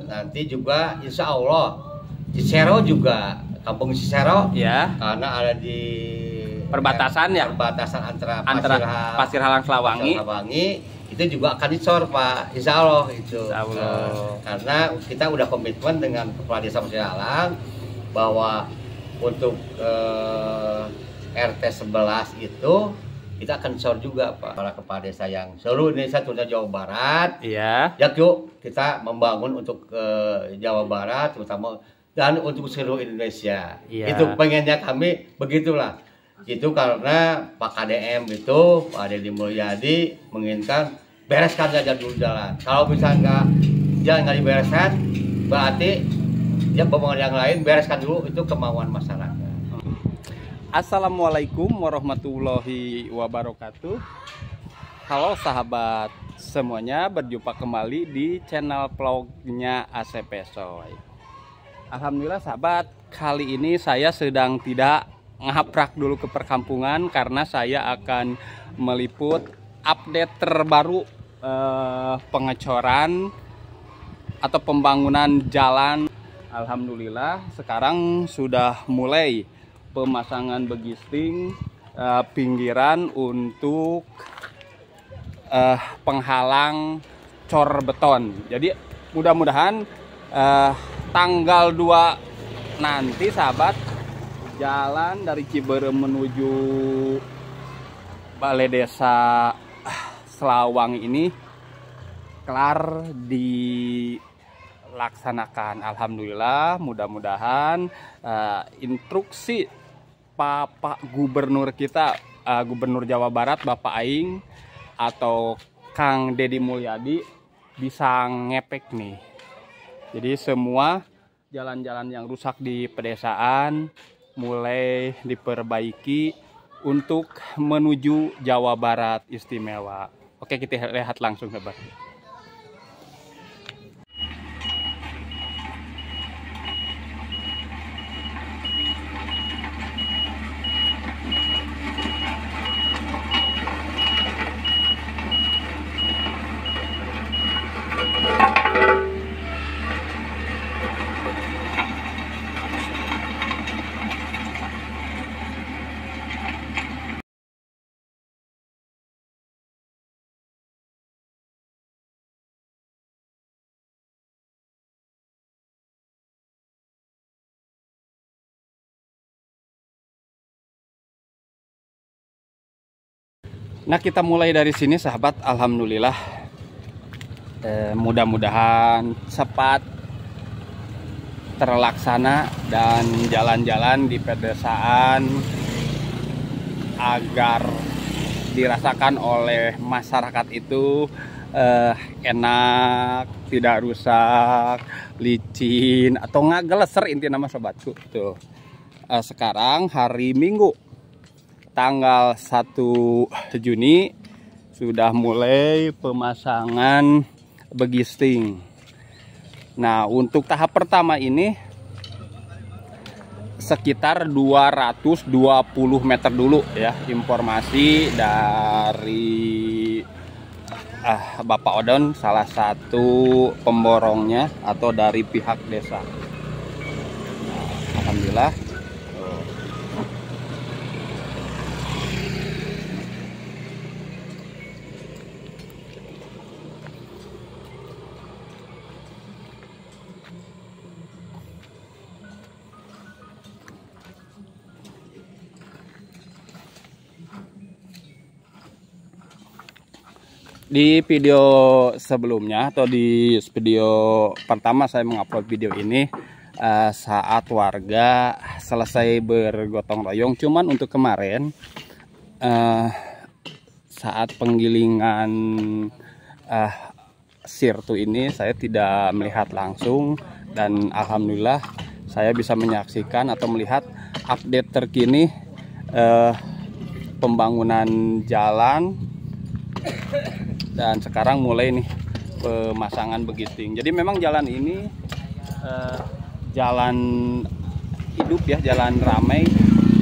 nanti juga insya Allah Cicero juga, kampung Cicero ya, karena ada di perbatasan ya, perbatasan antara Pasir Halang Slawangi itu juga akan dicor Pak, insya Allah itu. Insya Allah. Karena kita udah komitmen dengan Kepala Desa Pasir Halang bahwa untuk RT 11 itu kita akan sor juga Pak, para kepala desa yang seluruh Indonesia terutama Jawa Barat. Iya. Ya yuk kita membangun untuk Jawa Barat terutama dan untuk seluruh Indonesia. Iya. Itu pengennya kami begitulah. Itu karena Pak KDM itu Pak Deddy Mulyadi menginginkan bereskan aja dulu jalan. Kalau misalnya jalan nggak dibereskan berarti ya pembangunan yang lain bereskan dulu, itu kemauan masyarakat. Assalamualaikum warahmatullahi wabarakatuh. Halo sahabat semuanya, berjumpa kembali di channel vlognya ACP Soy. Alhamdulillah sahabat, kali ini saya sedang tidak ngaprak dulu ke perkampungan karena saya akan meliput update terbaru pengecoran atau pembangunan jalan. Alhamdulillah sekarang sudah mulai pemasangan begisting pinggiran untuk penghalang cor beton. Jadi mudah-mudahan tanggal 2 nanti sahabat, jalan dari Ciberem menuju Balai Desa Slawangi ini kelar dilaksanakan. Alhamdulillah, mudah-mudahan instruksi Bapak Gubernur kita, Gubernur Jawa Barat Bapak Aing atau Kang Deddy Mulyadi bisa ngepek nih. Jadi semua jalan-jalan yang rusak di pedesaan mulai diperbaiki untuk menuju Jawa Barat istimewa. Oke, kita lihat langsung sahabat. Nah, kita mulai dari sini sahabat. Alhamdulillah, mudah-mudahan cepat terlaksana dan jalan-jalan di pedesaan agar dirasakan oleh masyarakat itu enak, tidak rusak, licin atau nggak geleser, inti nama sobatku tuh. Sekarang hari Minggu tanggal 1 Juni sudah mulai pemasangan begisting. Nah, untuk tahap pertama ini sekitar 220 meter dulu ya, informasi dari Bapak Odon, salah satu pemborongnya atau dari pihak desa. Nah, alhamdulillah. Di video sebelumnya atau di video pertama saya mengupload video ini saat warga selesai bergotong royong. Cuman untuk kemarin saat penggilingan sirtu ini saya tidak melihat langsung, dan alhamdulillah saya bisa menyaksikan atau melihat update terkini pembangunan jalan. Dan sekarang mulai nih pemasangan begisting. Jadi memang jalan ini jalan hidup ya, jalan ramai.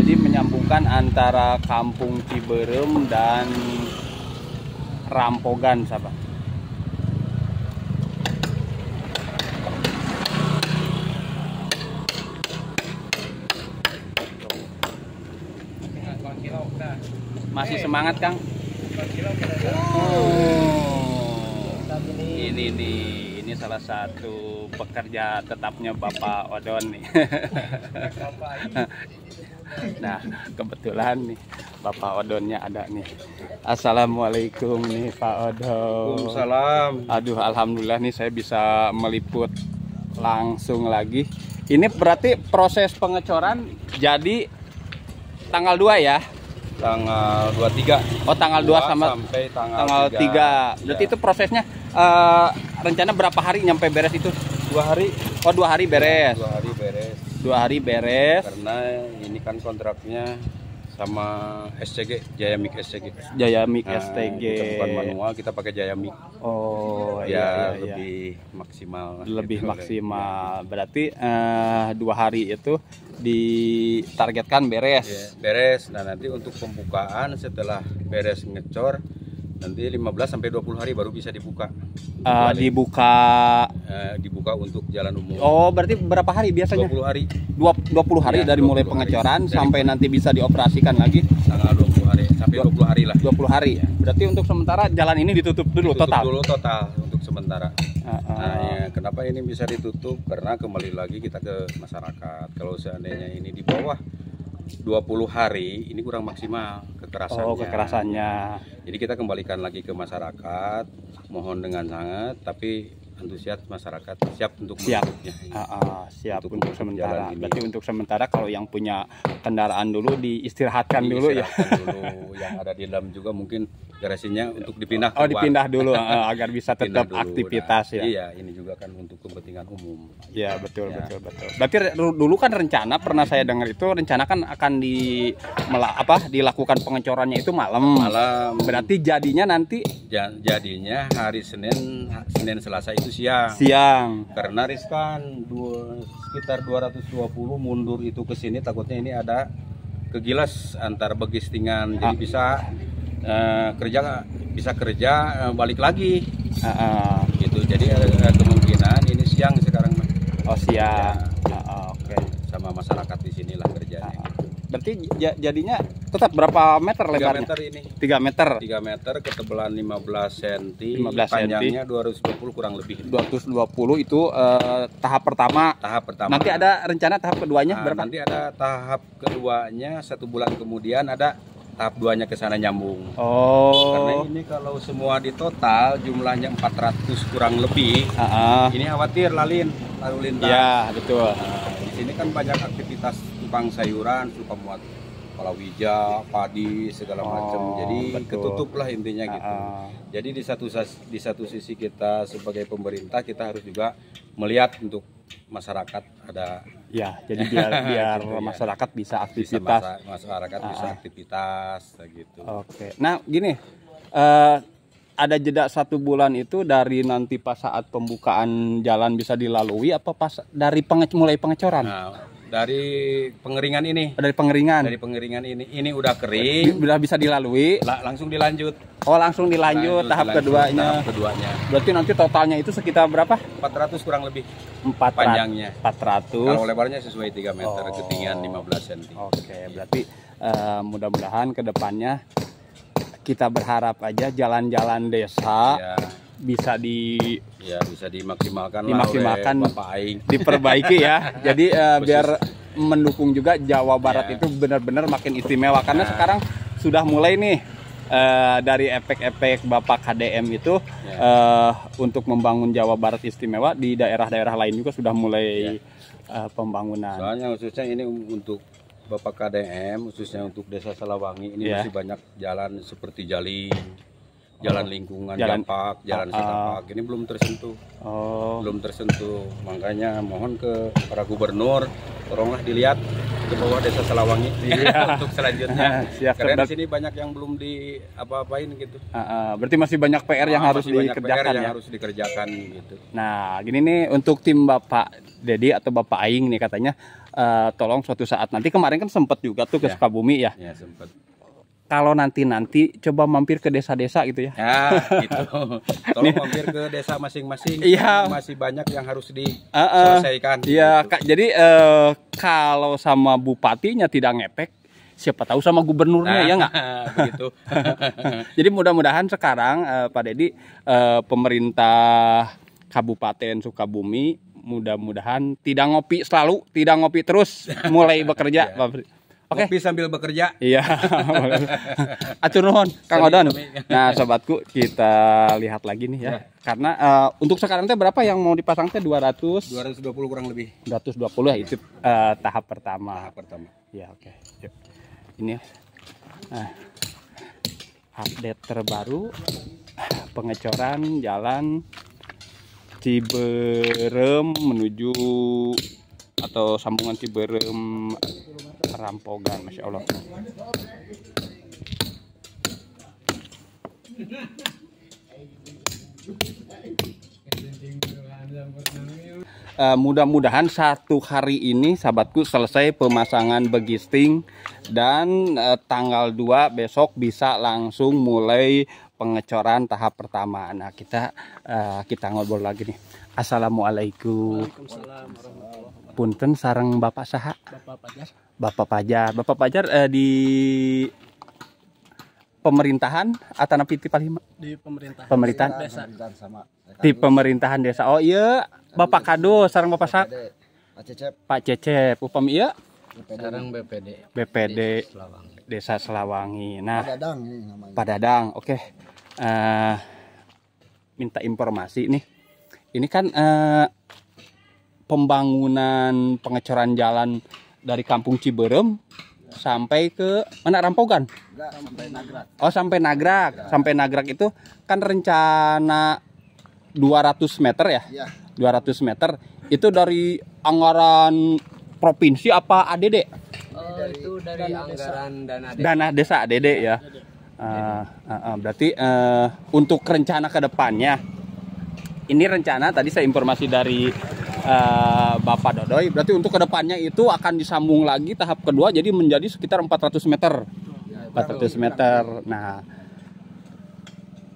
Jadi menyambungkan antara Kampung Ciberem dan Rampogan sahabat. Masih semangat, Kang? Ini nih, ini salah satu pekerja tetapnya Bapak Odon nih. Nah, kebetulan nih Bapak Odonnya ada nih. Assalamualaikum nih Pak Odon. Waalaikumsalam. Aduh, alhamdulillah nih saya bisa meliput langsung lagi. Ini berarti proses pengecoran jadi tanggal 2 ya? Tanggal 23. Oh, tanggal 2 sampai tanggal 3. Berarti itu prosesnya rencana berapa hari nyampe beres itu? 2 hari. Oh, 2 hari beres. 2 hari beres. 2 hari beres. Karena ini kan kontraknya sama SCG, Jayamik SCG. Jayamik Nah, STG. Kita bukan manual, kita pakai Jayamik. Oh, Ya, iya. lebih maksimal. Lebih gitu. maksimal. Berarti 2 hari itu ditargetkan beres. Ya, beres. Nah, nanti untuk pembukaan setelah beres ngecor nanti 15 sampai 20 hari baru bisa dibuka. Dibuka. Dibuka untuk jalan umum. Oh, berarti berapa hari biasanya? 20 hari. 20 hari Ya, dari 20 mulai hari. pengecoran Dari sampai nanti bisa dioperasikan lagi. Tanggal 20 hari sampai 20 hari lah. 20 hari. Berarti untuk sementara jalan ini ditutup dulu Tutup total. dulu total untuk sementara. Uh-uh. Nah, ya, kenapa ini bisa ditutup? Karena kembali lagi kita ke masyarakat. Kalau seandainya ini di bawah 20 hari, ini kurang maksimal kekerasannya. Oh, kekerasannya. Jadi kita kembalikan lagi ke masyarakat. Mohon dengan sangat, tapi antusias masyarakat siap untuk Siap. menutupnya. Siap Untuk untuk sementara. jalan ini. Berarti untuk sementara kalau yang punya kendaraan dulu diistirahatkan dulu ya. Diistirahatkan dulu. Yang ada di dalam juga mungkin garasinya untuk dipindah Oh, keluar. dipindah dulu agar bisa Pindah tetap dulu. aktivitas Nah, ya. Iya, ini juga kan untuk kepentingan umum. Ya, betul, Ya. betul. Berarti dulu kan rencana pernah saya dengar itu rencana kan akan dilakukan pengecorannya itu malam. Malam. Berarti jadinya nanti Jadinya hari Senin Selasa itu siang. siang. Karena riskan sekitar 220 mundur itu ke sini takutnya ini ada kegilas antar begistingan. Jadi bisa kerja balik lagi. Gitu. Jadi ada kemungkinan ini siang sekarang. Oh, siang. Oke. Sama masyarakat di sinilah kerjanya. Berarti jadinya tetap berapa meter 3 lebarnya? meter ini. 3 meter. 3 meter, ketebalan 15 cm, 15 panjangnya 220 kurang lebih. 220 itu tahap pertama. Tahap pertama. Nanti ada rencana tahap keduanya Nah, berapa? nanti ada tahap keduanya 1 bulan kemudian ada tahap 2-nya ke sana nyambung. Karena Oh. ini kalau semua di total jumlahnya 400 kurang lebih. Ini khawatir lalu lintas. Ya, betul. Nah, di sini kan banyak aktivitas tukang sayuran, suka muat palawija, padi segala macam. Jadi betul. ketutup lah intinya gitu. Jadi di satu sisi kita sebagai pemerintah kita harus juga melihat untuk masyarakat ada Ya, jadi biar Gitu ya. masyarakat bisa aktivitas. masyarakat bisa aktivitas gitu. Oke. Nah, gini. Ada jeda 1 bulan itu dari nanti pas saat pembukaan jalan bisa dilalui apa pas dari mulai pengecoran? Nah, dari pengeringan ini. Dari pengeringan. Dari pengeringan ini udah kering, Udah bisa dilalui. langsung dilanjut. Oh, langsung dilanjut tahap keduanya. Tahap keduanya. Berarti nanti totalnya itu sekitar berapa? 400 kurang lebih 400. panjangnya. 400. Kalau lebarnya sesuai 3 meter, ketinggian 15 cm. Oke, berarti mudah-mudahan ke depannya kita berharap aja jalan-jalan desa Ya, bisa bisa dimaksimalkan, Dimaksimalkan. lah oleh Bapak Aing. diperbaiki ya. Jadi biar mendukung juga Jawa Barat Ya. itu benar-benar makin istimewa karena sekarang sudah mulai nih dari efek-efek Bapak KDM itu untuk membangun Jawa Barat istimewa di daerah-daerah lain juga sudah mulai pembangunan. Soalnya khususnya ini untuk Bapak KDM, khususnya untuk Desa Salawangi ini Ya. masih banyak jalan seperti jalan lingkungan, Jalan- jampak, jalan setapak ini belum tersentuh. Oh, Belum tersentuh. Makanya mohon ke para gubernur, tolonglah dilihat ke bawah Desa Salawangi untuk selanjutnya. Siap, Karena Sobat. di sini banyak yang belum di apa-apain gitu. berarti masih banyak PR yang harus Masih banyak PR dikerjakan yang ya. harus dikerjakan gitu. Nah, gini nih untuk tim Bapak Dedi atau Bapak Aing nih katanya tolong suatu saat nanti kemarin kan sempat juga tuh ke Ya. Sukabumi ya. Ya sempat. Kalau nanti coba mampir ke desa-desa gitu ya. Ya, gitu. Tolong mampir ke desa masing-masing. Iya. Masih banyak yang harus diselesaikan. Iya, gitu. Kak, jadi kalau sama bupatinya tidak ngepek, siapa tahu sama gubernurnya, ya nggak? Begitu. Jadi mudah-mudahan sekarang Pak Dedi, pemerintah Kabupaten Sukabumi mudah-mudahan tidak ngopi selalu, tidak ngopi terus, mulai bekerja. Oke. Ngopi sambil bekerja. Iya. Atur nuhun Kang Odon. Nah, sobatku, kita lihat lagi nih ya. Karena untuk sekarang teh berapa yang mau dipasang teh? 220 kurang lebih. 220 ya, itu tahap pertama. Tahap pertama. Ya, oke. Yuk. Ini update terbaru pengecoran jalan Ciberem menuju atau sambungan Ciberem Rampogan, Masya Allah. Mudah-mudahan satu hari ini sahabatku selesai pemasangan begisting dan tanggal 2 besok bisa langsung mulai pengecoran tahap pertama. Nah, kita ngobrol lagi nih. Assalamualaikum. Punten sareng Bapak saha? Bapak Pajar. Bapak Pajar di pemerintahan atau napi ti palima? Di pemerintahan. Pemerintahan Desa. di pemerintahan desa. Oh iya, Bapak Kado sareng Bapak Sak. Pak Cecep, upami ieu Sareng BPD. BPD Selawangi. Desa Selawangi. Nah, Padadang nih namanya. Pak Dadang, oke. Minta informasi nih. Ini kan pembangunan pengecoran jalan dari Kampung Ciberem sampai ke mana, Rampogan? Enggak, sampai Nagrak. Oh, sampai Nagrak. Sampai Nagrak itu kan rencana 200 meter ya? Iya. 200 meter. Itu dari anggaran provinsi apa ADD? Itu dari anggaran dana desa. Dana desa ADD ya. Berarti untuk rencana ke depannya, ini rencana tadi saya informasi dari Bapak Dodoy, berarti untuk kedepannya itu akan disambung lagi tahap kedua, jadi menjadi sekitar 400 meter. 400 meter. Nah,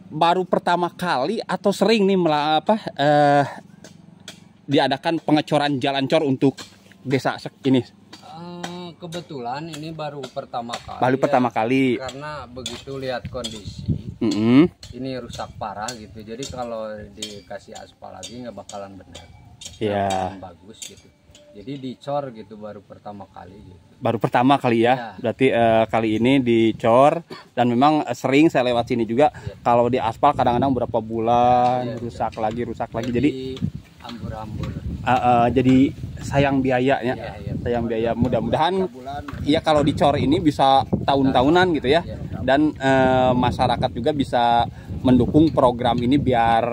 baru pertama kali atau sering nih diadakan pengecoran jalan cor untuk desa ini? Kebetulan ini baru pertama kali. Baru pertama kali. Karena begitu lihat kondisi, ini rusak parah gitu. Jadi kalau dikasih aspal lagi nggak bakalan benar. Iya. Bagus gitu. Jadi dicor gitu baru pertama kali gitu. Baru pertama kali ya. Ya. Berarti kali ini dicor dan memang sering saya lewat sini juga. Ya. Kalau di aspal kadang-kadang berapa bulan Ya, rusak lagi. Jadi ambur-ambur. jadi sayang biayanya. Ya. Sayang biaya. Mudah-mudahan Bulan. iya kalau dicor ini bisa tahun-tahunan gitu ya. Dan masyarakat juga bisa mendukung program ini biar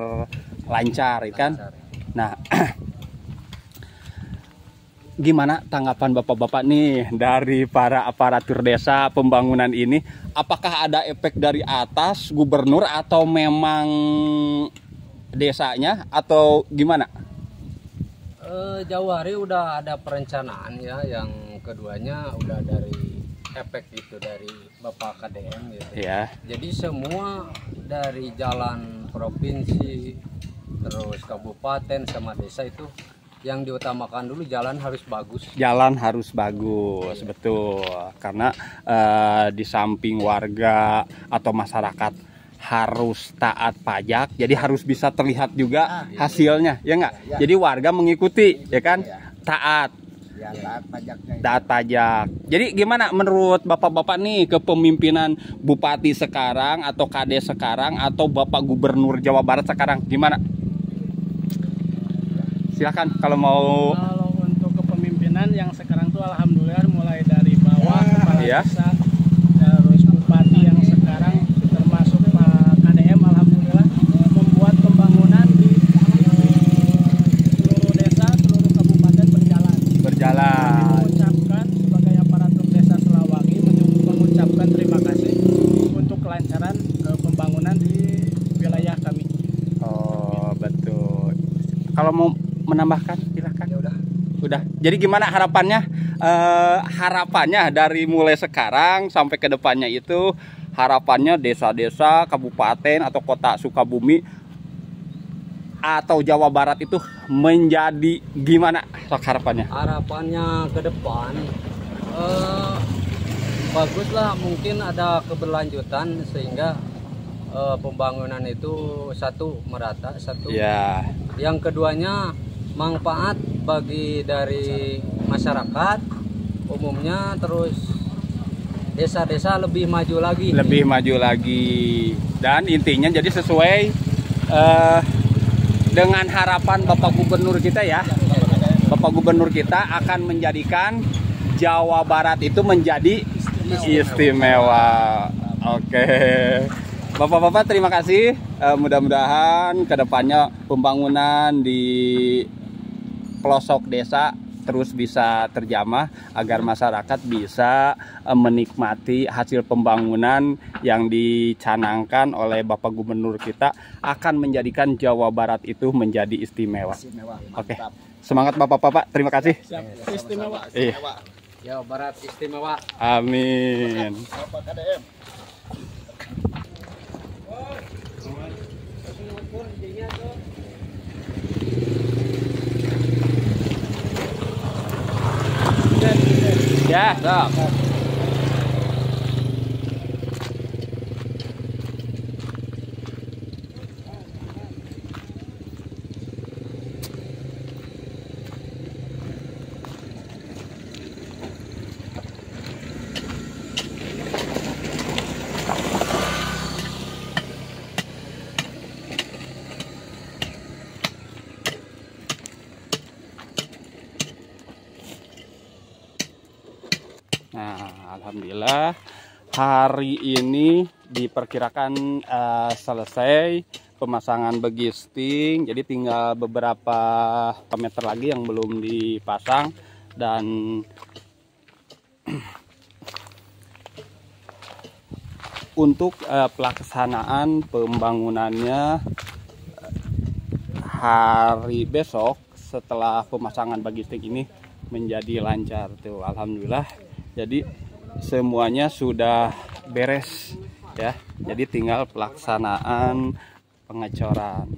lancar, kan? Nah, gimana tanggapan bapak-bapak nih dari para aparatur desa pembangunan ini? Apakah ada efek dari atas gubernur atau memang desanya atau gimana? Jauh hari udah ada perencanaan ya, yang keduanya udah dari efek itu dari Bapak KDM gitu. Ya. Jadi semua dari jalan provinsi terus kabupaten sama desa itu yang diutamakan dulu jalan harus bagus. Jalan harus bagus, betul. Karena di samping warga atau masyarakat harus taat pajak, jadi harus bisa terlihat juga hasilnya, ya enggak? Ya. Jadi warga mengikuti, ya kan? Taat. Ya, taat pajaknya. Taat pajak. Jadi gimana menurut bapak-bapak nih kepemimpinan Bupati sekarang atau Kades sekarang atau Bapak Gubernur Jawa Barat sekarang gimana? Silakan kalau mau. Kalau untuk kepemimpinan yang sekarang tuh alhamdulillah mulai dari bawah kepala Iya. desa, terus bupati yang sekarang termasuk Pak KDM alhamdulillah membuat pembangunan di seluruh desa, seluruh kabupaten berjalan. Mengucapkan sebagai aparatur desa Selawangi mengucapkan terima kasih untuk kelancaran pembangunan di wilayah kami. Oh, betul. Kalau mau menambahkan silakan. Ya Udah. Jadi gimana harapannya? Harapannya dari mulai sekarang sampai ke depannya itu harapannya desa-desa, kabupaten atau kota Sukabumi atau Jawa Barat itu menjadi gimana harapannya? Harapannya ke depan bagus lah, mungkin ada keberlanjutan sehingga pembangunan itu satu merata, satu. Ya. Yang keduanya manfaat bagi dari masyarakat umumnya, terus desa-desa lebih maju lagi. Lebih maju lagi. Dan intinya jadi sesuai dengan harapan Bapak Gubernur kita ya. Bapak Gubernur kita akan menjadikan Jawa Barat itu menjadi istimewa. Oke. Bapak-bapak terima kasih. Mudah-mudahan kedepannya pembangunan di pelosok desa terus bisa terjamah agar masyarakat bisa menikmati hasil pembangunan yang dicanangkan oleh Bapak Gubernur kita akan menjadikan Jawa Barat itu menjadi istimewa. Oke. Semangat Bapak-bapak, terima kasih. Istimewa. Iya. Jawa Barat istimewa. Amin. Ya, stop. Nah, alhamdulillah hari ini diperkirakan selesai pemasangan begisting. Jadi tinggal beberapa meter lagi yang belum dipasang dan untuk pelaksanaan pembangunannya hari besok setelah pemasangan begisting ini menjadi lancar tuh, alhamdulillah. Jadi semuanya sudah beres ya. Jadi tinggal pelaksanaan pengecoran.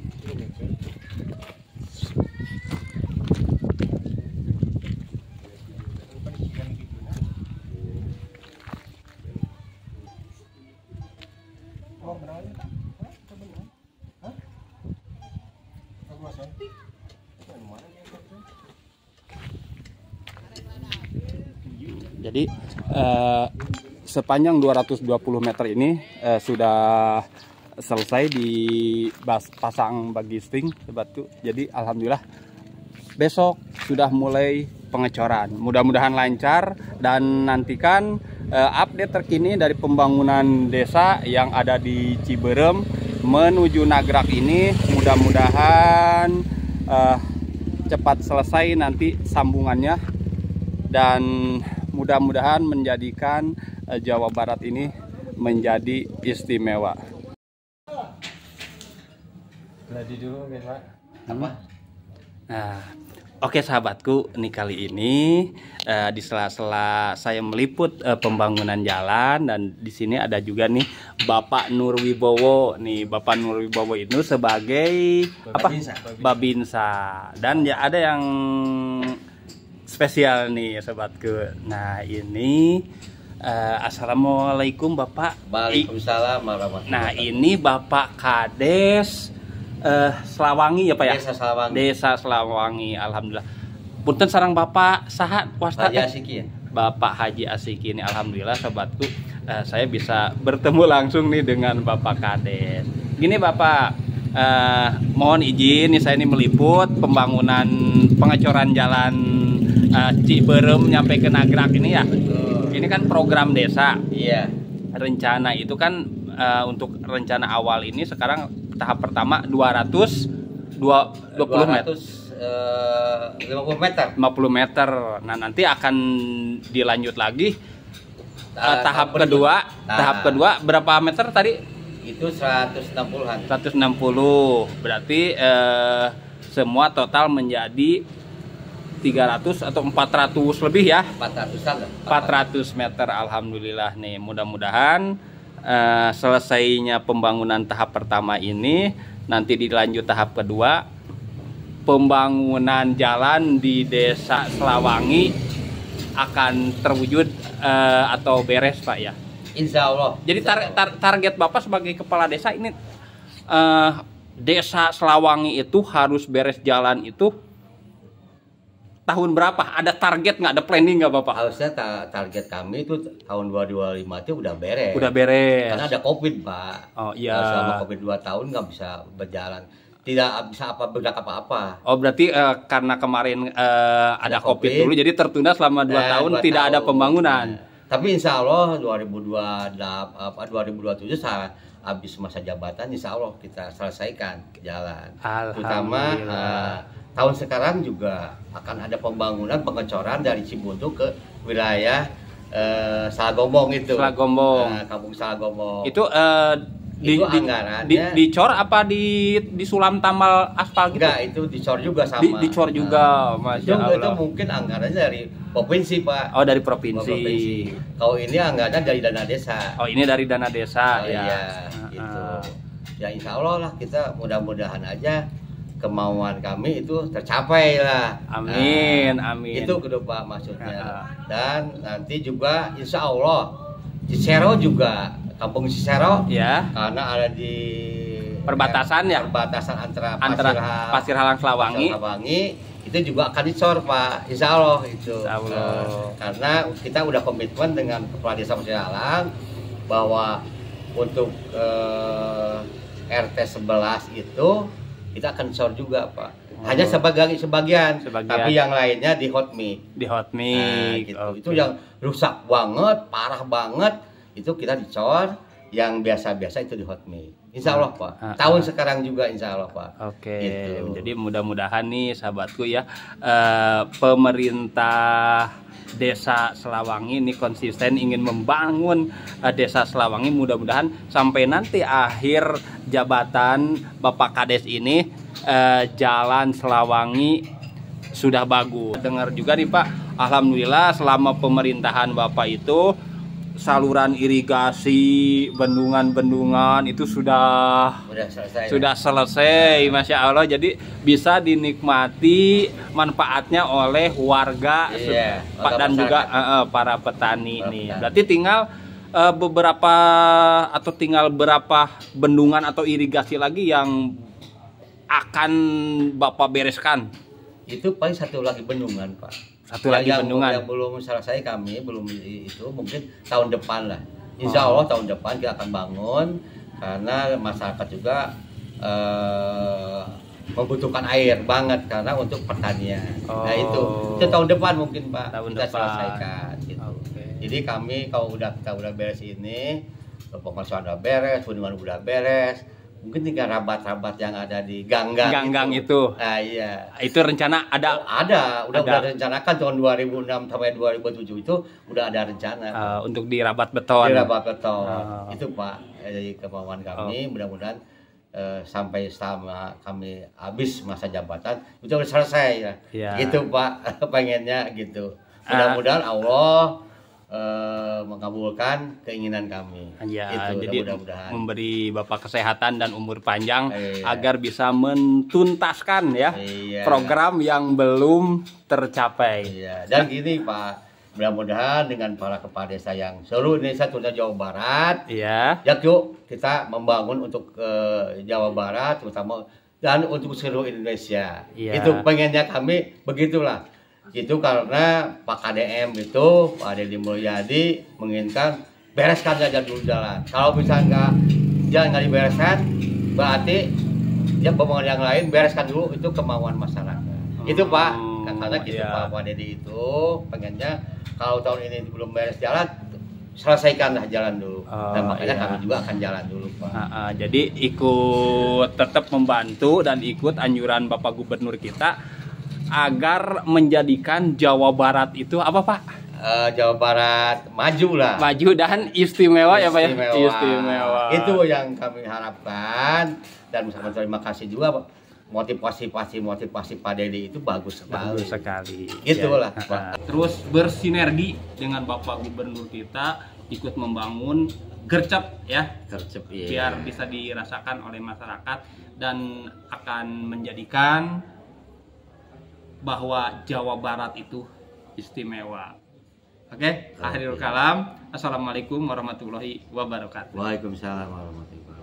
Jadi sepanjang 220 meter ini sudah selesai dipasang bagisting sebatu. Jadi alhamdulillah besok sudah mulai pengecoran. Mudah-mudahan lancar dan nantikan update terkini dari pembangunan desa yang ada di Ciberem menuju Nagrak ini. Mudah-mudahan cepat selesai nanti sambungannya dan mudah-mudahan menjadikan Jawa Barat ini menjadi istimewa. Gladi dulu, Pak. Apa? Nah, oke sahabatku, nih kali ini di sela-sela saya meliput pembangunan jalan dan di sini ada juga nih Bapak Nurwibowo. Nih Bapak Nurwibowo itu sebagai Babinsa. Dan ya ada yang spesial nih sobatku. Nah ini assalamualaikum Bapak. Waalaikumsalam warahmatullahi Nah ini Bapak Kades Slawangi ya Pak ya? Desa Slawangi. Desa Slawangi, alhamdulillah. Punten sarang Bapak saha wasta Haji Asiki ya? Bapak Haji Asiki ini, alhamdulillah sobatku saya bisa bertemu langsung nih dengan Bapak Kades. Gini Bapak, mohon izin nih saya ini meliput pembangunan pengecoran jalan Ciberem nyampe ke Nagrak ini ya. Betul. Ini kan program desa. Iya. Rencana itu kan untuk rencana awal ini sekarang tahap pertama 220 meter. 50 meter. 50 meter. Nah, nanti akan dilanjut lagi tahap kedua. Nah. Tahap kedua berapa meter tadi? Itu 160-an. 160. Berarti semua total menjadi 300 atau 400 lebih ya. 400-an lah. 400 meter, alhamdulillah nih. Mudah-mudahan selesainya pembangunan tahap pertama ini nanti dilanjut tahap kedua, pembangunan jalan di Desa Slawangi akan terwujud atau beres Pak ya? Insya Allah. Jadi target Bapak sebagai kepala desa ini desa Selawangi itu harus beres jalan itu tahun berapa? Ada target nggak? Ada planning nggak Bapak? Harusnya target kami itu tahun 2025 itu udah beres. Udah beres. Karena ada COVID, Pak. Oh iya. Selama COVID 2 tahun nggak bisa berjalan. Tidak bisa bergerak apa-apa. Oh berarti karena kemarin ada COVID dulu, jadi tertunda selama 2 tahun 2 tidak ada tahun. pembangunan. Tapi insya Allah 2027 habis masa jabatan, insya Allah kita selesaikan jalan. Terutama tahun sekarang juga akan ada pembangunan pengecoran dari Cibuntu ke wilayah Salagombong itu. Salagombong. Kampung Salagombong. Itu anggarannya dicor apa disulam tambal aspal gitu? Enggak, itu dicor juga sama. Dicor juga, Masya Allah. Itu mungkin anggarannya dari provinsi, Pak. Oh, dari provinsi. Kalau ini anggarannya dari dana desa. Oh, ini dari dana desa ya. Iya, gitu. Ya insya Allah lah, kita mudah-mudahan aja kemauan kami itu tercapai lah. Amin, amin. Itu kedua Pak maksudnya. Dan nanti juga insya Allah Cicero juga, Kampung Cicero ya, karena ada di perbatasan ya, perbatasan antara Pasir Halang Selawangi itu juga akan dicor Pak, insya Allah itu. Insya Allah. Karena kita udah komitmen dengan Kepala Desa Pasir Halang bahwa untuk RT 11 itu kita akan cor juga Pak. Hanya sebagian, tapi yang lainnya di hot mix. Di hot mix. Gitu. Okay. Itu yang rusak banget, parah banget, itu kita dicor. Yang biasa-biasa itu di hot mix. Insya Allah Pak. Tahun sekarang juga insya Allah Pak. Oke. Gitu. Jadi mudah-mudahan nih sahabatku ya, pemerintah Desa Selawangi ini konsisten ingin membangun Desa Selawangi. Mudah-mudahan sampai nanti akhir jabatan Bapak Kades ini jalan Selawangi sudah bagus. Dengar juga nih Pak, alhamdulillah selama pemerintahan Bapak itu saluran irigasi, bendungan-bendungan itu sudah selesai, Masya Allah. Jadi bisa dinikmati manfaatnya oleh warga dan juga para petani nih. Berarti tinggal berapa bendungan atau irigasi lagi yang akan Bapak bereskan? Itu paling satu lagi bendungan Pak. Satu lagi bendungan yang belum selesai, kami belum itu mungkin tahun depan lah. Insya Allah tahun depan kita akan bangun karena masyarakat juga membutuhkan air banget karena untuk pertanian. Nah itu tahun depan mungkin Pak kita selesaikan. Gitu. Jadi kami kalau kita udah beres ini, pengasuhan udah beres, bendungan udah beres. Mungkin tinggal rabat-rabat yang ada di gang-gang itu. Nah, iya. Itu rencana ada? Udah rencanakan tahun 2006 sampai 2007 itu udah ada rencana. Untuk dirabat beton. Itu Pak, dari kemauan kami. Mudah-mudahan sampai selama kami habis masa jabatan itu udah selesai ya. Gitu Pak, pengennya gitu. Mudah-mudahan Allah mengabulkan keinginan kami. Ya, jadi memberi Bapak kesehatan dan umur panjang agar bisa mentuntaskan ya program yang belum tercapai. Dan gini Pak, mudah-mudahan dengan para kepala desa yang seluruh Indonesia terutama Jawa Barat, yuk kita membangun untuk Jawa Barat terutama dan untuk seluruh Indonesia. Itu pengennya kami begitulah. Itu karena Pak KDM itu Pak Deddy Mulyadi menginginkan bereskan saja dulu jalan. Kalau misalnya jalan nggak dibereskan, berarti ya pembangunan yang lain bereskan dulu, itu kemauan masyarakat. Itu Pak, karena gitu Pak Deddy itu pengennya kalau tahun ini belum beres jalan, selesaikanlah jalan dulu. Dan makanya kami juga akan jalan dulu Pak. Jadi ikut tetap membantu dan ikut anjuran Bapak Gubernur kita agar menjadikan Jawa Barat itu apa Pak? Jawa Barat maju lah. Maju dan istimewa ya Pak ya? Istimewa. Itu yang kami harapkan. Dan terima kasih juga Pak. Motivasi Pak Deddy itu bagus sekali. Itulah Pak. Terus bersinergi dengan Bapak Gubernur kita ikut membangun gercep ya. Gercep biar bisa dirasakan oleh masyarakat dan akan menjadikan bahwa Jawa Barat itu istimewa. Oke, akhirul kalam. Assalamualaikum warahmatullahi wabarakatuh. Waalaikumsalam warahmatullahi wabarakatuh.